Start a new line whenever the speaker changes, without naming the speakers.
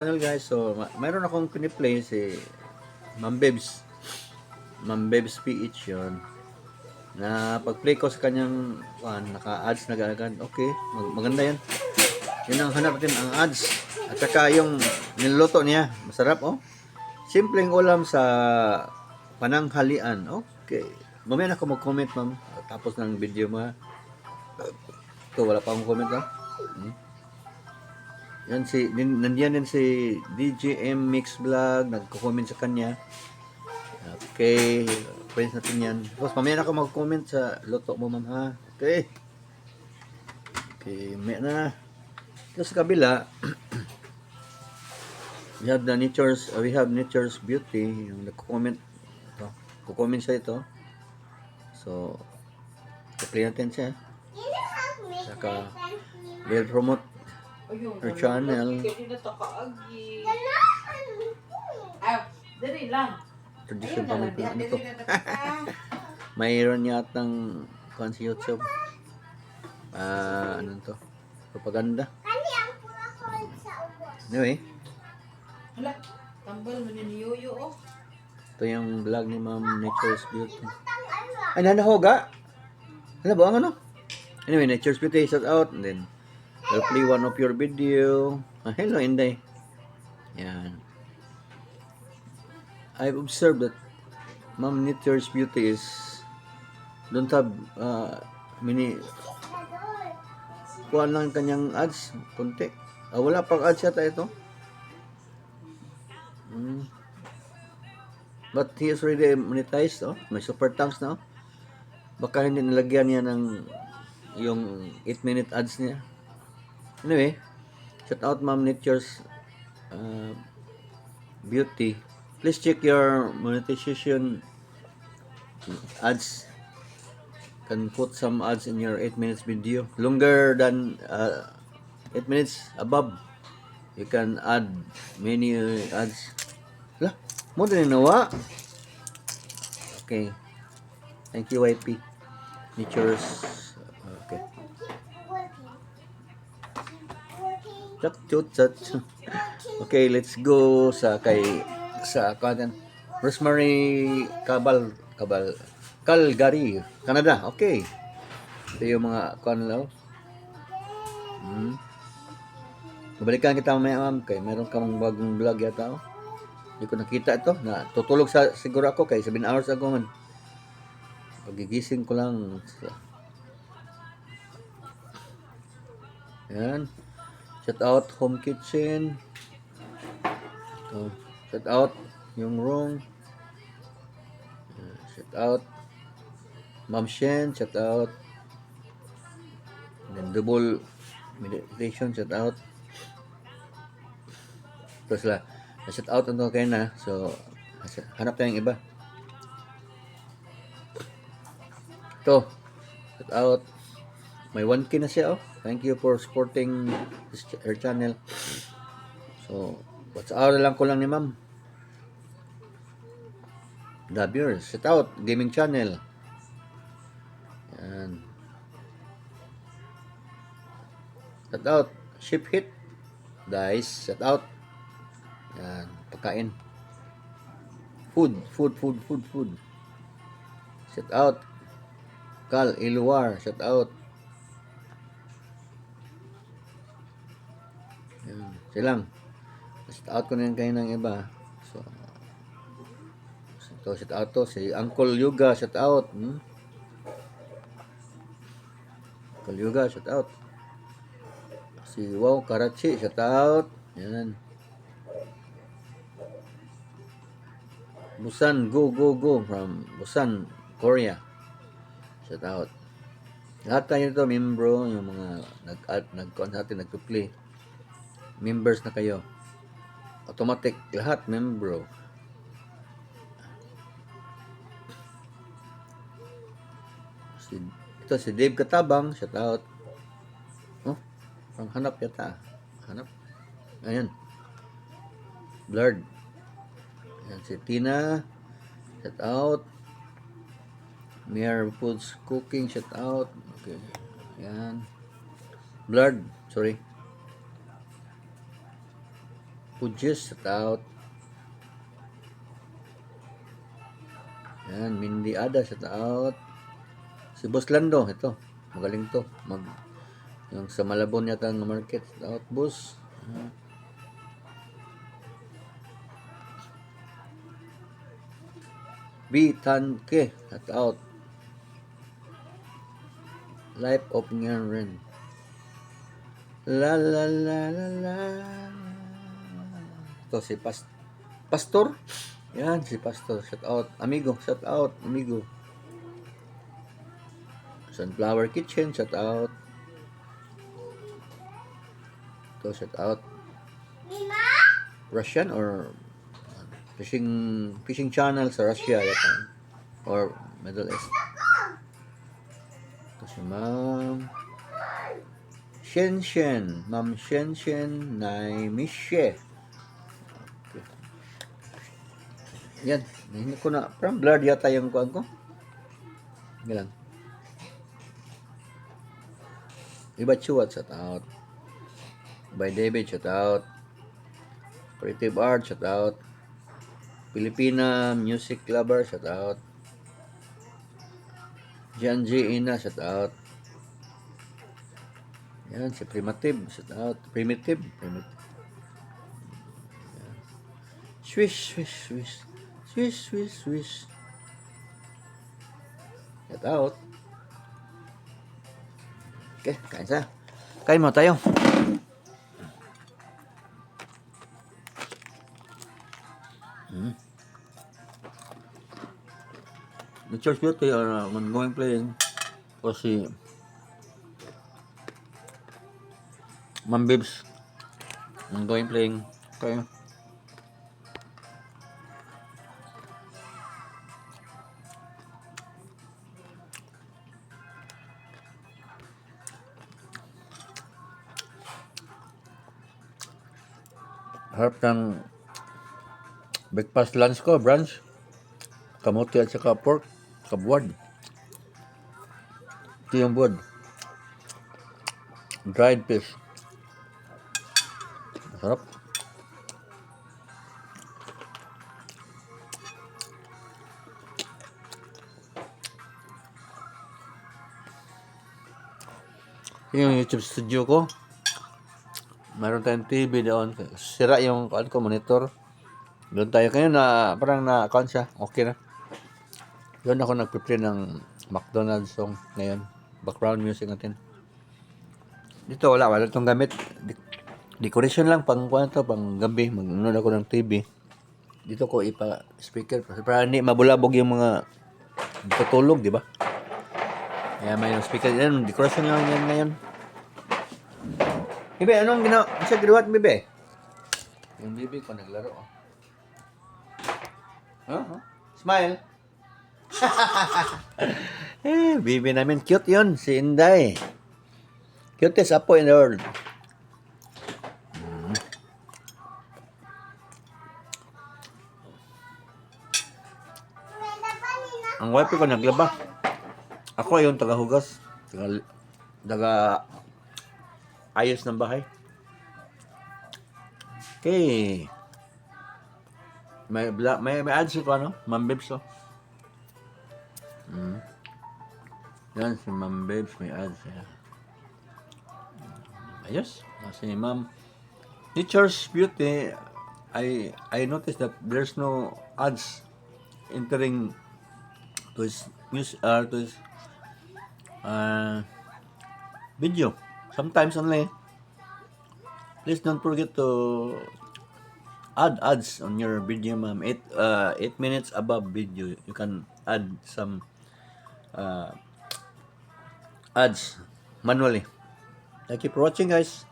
Well guys, so mayroon akong piniplay si Ma'am Bebs. Ma'am Bebs PH yun. Na pag-play ko sa kanyang naka-ads na agad. Okay, maganda yan. Yun ang hanap natin, ang ads. At saka yung niluto niya, masarap oh. Simpleng ulam sa pananghalian. Okay. Mamaya na ako mag-comment ma'am. Tapos ng video mo. Ito, wala pa akong comment ha. Yan nandiyan din si DJM Mix Vlog, nagko-comment sa kanya. Okay, friends natin yan. Tapos mamaya na ako mag-comment sa luto mo ma'am ha. Okay. Okay, mamaya na. Tapos sa kabila, we have Nature's Beauty, yung nagko-comment ito. Kukomment siya ito. So, i-play natin siya. Saka, we'll promote her channel. Tradition pa may ano to. Mayroon yatang kung sa YouTube. Ano to? Propaganda. Anyway.
Hala, tambal mo ni Yoyo oh.
Ito yung vlog ni Ma'am Nature's Beauty. Ay, nanahoga. Ano ba ang ano? Anyway, Nature's Beauty, shout out. And then, I'll play one of your video. Hello, Inday. Yan. I've observed that Ma'am Nature's Beauty is don't have many kuhaan lang kanyang ads. Kunti. Wala pang ads yata ito. But he is already monetized. Oh. May super thanks na. Oh. Baka hindi nilagyan niya ng yung 8-minute ads niya. Anyway, shout out Ma'am Nature's Beauty. Please check your monetization ads. Can put some ads in your 8 minutes video. Longer than 8 minutes above. You can add many ads. Lah, mo din nawa. Okay. Thank you YP. Nature's okay. Chat. Okay, let's go sa content. Rosemary Calgary, Canada. Okay. Ito yung mga kanlaw. Babalikan kita mamaya ma'am kay meron kang bagong vlog yata oh. Hindi ko nakita ito. Tutulog siguro ako kay 7 hours ago man. Pagigising ko lang. Yan. Shout out home kitchen. Shout out yung room. Shout out Ma'am Shen. Shout out. And then double meditation. Shout out. Tapos shout out ito kayo na. So, hanap tayong iba. Ito. Shout out. May 1K na siya oh. Thank you for supporting her channel. So, what's out lang ko lang ni ma'am. The viewers. Shout out. Gaming channel. Yan. Shout out. Ship hit. Dice. Shout out. Yan. Pagkain. Food. Shout out. Cal Iluar. Shout out. Yan. Silang. Shout out ko na yan kayo ng iba. So, shout out to. Si Uncle Yuga. Shout out. Uncle Yuga. Shout out. Si Wow Karachi. Shout out. Yan. Busan go from Busan, Korea. Shout out. Lahat tayo ito, membro, yung mga nag-con sa atin, nag-play. Members na kayo. Automatic, lahat membro. Ito si Dave Katabang, shout out. Oh, parang hanap yata. Hanap. Ayan. Blurred. Ayan si Tina. Shout out. Mere Foods Cooking. Shout out. Okay. Ayan. Blurred. Sorry. Pudges, shout out. Yan, Mindy Ada, shout out. Si Boss Lando, ito. Magaling to. Yung sa Malabon yata ng market. Shout out, boss. B. Tanke, shout out. Life of Nyan Ren. La la la la la. Ito si Pastor. Yan, si Pastor. Shout out. Amigo, shout out. Amigo. Sunflower Kitchen, shout out. Ito, shout out. Russian or fishing channel sa Russia yata. Or Middle East. Ito si Ma'am Shenshen. Ma'am Shenshen Naimishe. Okay. Yan. Hindi ko na. Parang blurred yata yung kuwan ko. Hindi lang. Iba Chuat, shout out. By David, shout out. Creative Art, shout out. Filipina Music Lover, shout out. Jan G. Ina, shout out. Yan, si Primitive, shout out. Primitive. Yan. Swish. Shout out. Okay, kain sa. Kain mo tayo. The Church Beauty are ongoing playing. O si Ma'am Bibs ongoing playing. Okay. Harap ng breakfast lunch ko, brunch. Kamote at saka pork. Kabuwad. Ito yung buwad. Dried fish. Masarap. Yung YouTube studio ko. Mayroon tayong TV doon. Sira yung monitor. Doon tayo. Kaya na parang na-account siya. Okay na. Doon ako nag-prepare ng McDonald's song ngayon. Background music natin. Dito wala itong gamit. Decoration lang pang gabi. Mag-unod ako ng TV. Dito ko ipa-speaker para hindi mabulabog yung mga tutulog, di ba? Kaya may speaker. Yan, decoration lang yan ngayon. Bibi, anong sa ginawa, Bibi? Yung Bibi ko naglaro. Smile. Bibi namin. Cute yun. Si Inday. Cutest apo in the world. Ang wife ko naglaba. Ako yung tagahugas. Taga ayos ng bahay. Okay. May ads ko Ma'am Bibs Yan si Ma'am Bibs may ads ayos. Si Ma'am Teacher's Beauty, I noticed that there's no ads entering to his video. Sometimes only. Please don't forget to add ads on your video, ma'am. 8 minutes above video, you can add some ads manually. Thank you for watching, guys.